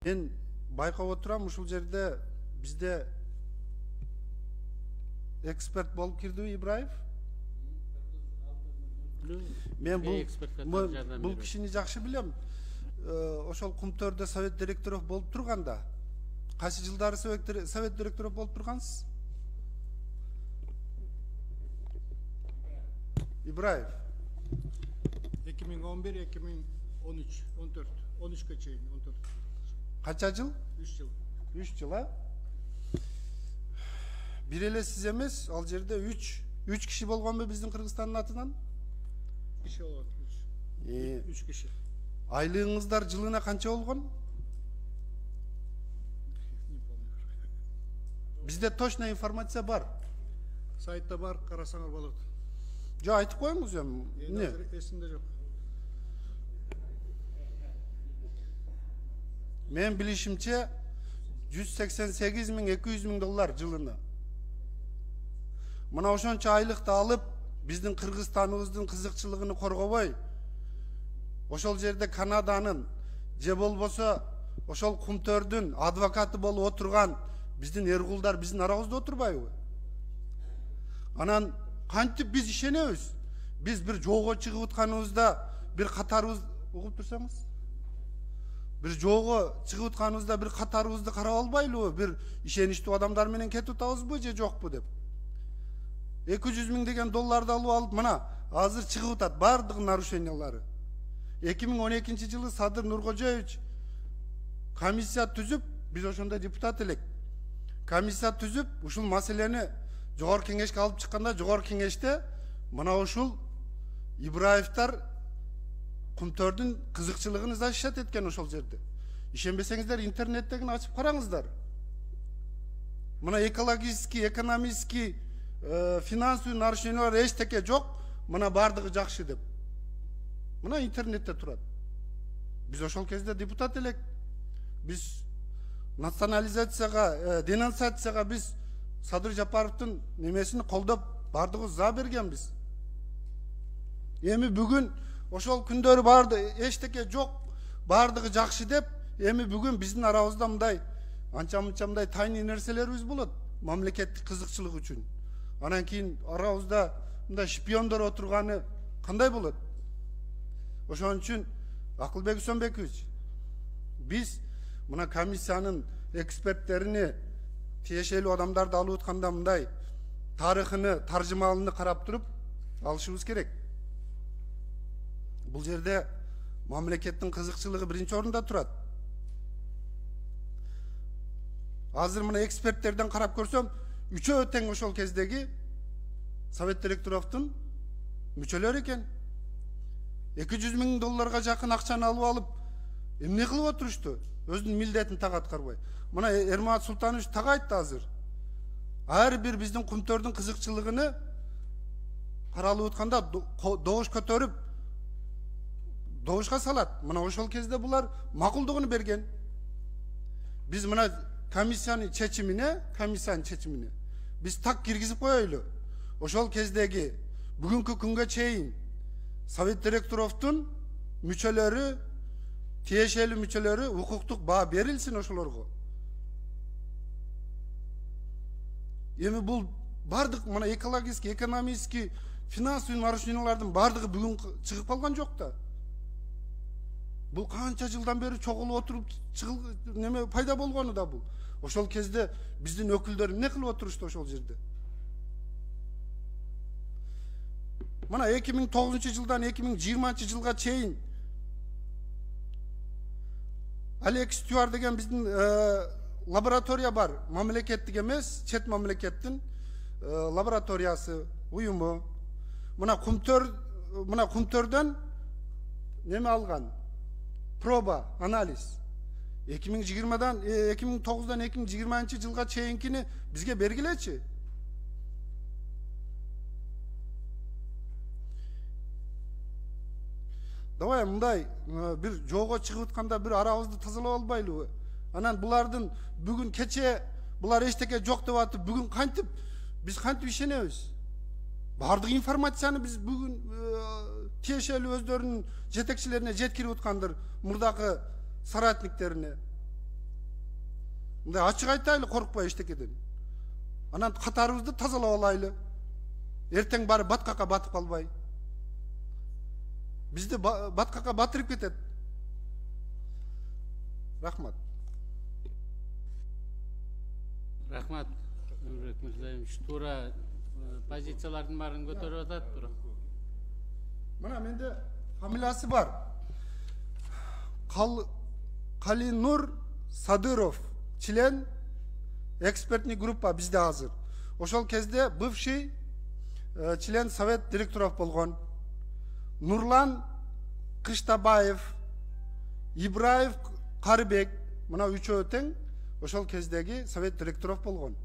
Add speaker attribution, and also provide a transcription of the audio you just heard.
Speaker 1: Мен байкап отурам, ушул жерде бизде эксперт болуп кирдиби Ибраев? Мен бул кишини жакшы билем. Ошол Кумтөрдө совет директоров болуп турганда, кайсы жылдары совет директоров болуп тургансыз? Ибраев.
Speaker 2: 2011, 2013, 14, 13'e çeyin, 14.
Speaker 1: Kaça жыл?
Speaker 2: 3 yıl.
Speaker 1: 3 жыл, а? Бир эле сиз эмес, ал жерде 3 киши болгонбу биздин Кыргызстандын атынан?
Speaker 2: Kişi olan 3. 3 kişi.
Speaker 1: Айлыгыңыздар жылына канча болгон? Бизде точно информация бар.
Speaker 2: Saytta var, karasana balık.
Speaker 1: Жо айтып коюңуз эми.
Speaker 2: Ne? Esinde yok.
Speaker 1: Мен билишимче 188.200 миң доллар жылына. Мына ошончо айлыкты алып, биздин Кыргызстаныбыздын кызыкчылыгын коргобой, ошол жерде Канаданын же болбосо ошол Кумтөрдүн адвокаты болуп отурган биздин эргулдар биздин арабызда отурбайбы? Анан кантип биз ишенебиз? Биз бир жоого чыгып атканыбызда бир катарыбыз угуп турсаңыз? Бир жоого чыгып атканыбызда бир катарыбызды карап албайлыбы? Бир ишеничтүү адамдар менен кетип атабызбы же жокпу деп? 200 миң деген долларды алып мына азыр чыгып атат бардык нарушениялары. 2012 жылы Садыр Нуркожоевич комиссия түзүп, биз ошондо депутат элек. Комиссия түзүп, ушул маселени жогорку кеңешке алып чыкканда, жогорку кеңеште мына ушул Ибраевтар Кумтөрдүн кызыкчылыгын защищать эткен ошол жерде. Ишенбесеңиздер интернеттегини ачып караңыздар. Мына экологический, экономический, финансовый нарушениялар эчтеке жок, мына бардыгы жакшы деп. Мына интернетте турат. Биз ошол кезде депутат элек. Биз национализацияга, денонсацияга биз Садыр Жапаровдун немесини колдоп бардыгыбыз за бергенбиз. Эми бүгүн ошол күндөрү барды, эчтеке жок, бардыгы жакшы деп, эми бүгүн биздин арабызда мындай анча-мынча мындай тайный нерселерибиз болот мамлекеттик кызыкчылык үчүн. Анан кийин арабызда мындай шпиондор отурганы кандай болот? Ошон үчүн Акылбек Үсөнбекович, биз мына комиссиянын эксперттерини, тиешелүү адамдарды алып атканда мындай тарыхыны, таржымалыны карап туруп алышыбыз керек. Бул жерде мамлекеттин кызыкчылыгы биринчи орунда турат. Азыр мына эксперттерден карап көрсөм, үчөө тең ошол кездеги совет директоровдун мүчөлөрү экен. 200 миң долларга жакын акчаны алып эмне кылып отурушту? Өзүнүн милдетин так аткарбай. Мына Эрмат Султанович так айтты азыр. Ар бир биздин Кумтөрдүн кызыкчылыгыны каралып атканда добуш көтөрүп добушка салат. Мына ошол кезде булар макулдугун берген. Биз мына комиссиянын чечимине биз так киргизип коелу. Ошол кездеги бүгүнкү күнгө чейин совет директоровдун мүчөлөрү, тиешелүү мүчөлөрү укуктук баа берилсин ошолорго. Эми бул бардык мына экологический, экономический, финансовый нарушениялардын бардыгы бүгүн чыгып калган жок да. Бул канча жылдан бери чогулуп отуруп неме пайда болгону да бул. Ошол кезде биздин өкүлдөр эмне кылып отурушту ошол жерде? Мына 2009 жылдан 2020 жылга чейин Алекс Стюар деген биздин лаборатория бар, мамлекеттик эмес, чет мамлекеттин лабораториясы, уюму. Мына Кумтөрдөн неме алган? Проба, анализ. 2020'dan 2009'dan 2020 жылга чейинкини бизге бергилечи. Давай мындай бир жоого чыгып атканда бир арабызды тазалап албайлыбы? Анан булардын бүгүн кече булар эчтеке жок деп атып, бүгүн кантип биз кантип ишенебиз? Бардык информацияны биз бүгүн тиешелүү өздөрүнүн жетекчилерине жеткирип аткандыр, мурдакы соратниктерине. Мындай ачык айтайлы, коркпой эчтекеден. Анан катарыбызды тазалап алайлы. Эртең бары баткакка батып калбай. Бизди баткакка батырып кетет. Рахмат.
Speaker 3: Рахмат, Нурбек Мырзаевич. Туура позициялардын баарын көтөрүп атат, бирок.
Speaker 1: Мына менде фамилиясы бар. Калинур Садыров, член экспертный группа бизде азыр. Ошол кезде бывший член совет директоров болгон. Нурлан Кыштабаев, Ибраев Карыбек, мына үчөө тең ошол кездеги совет директоров болгон.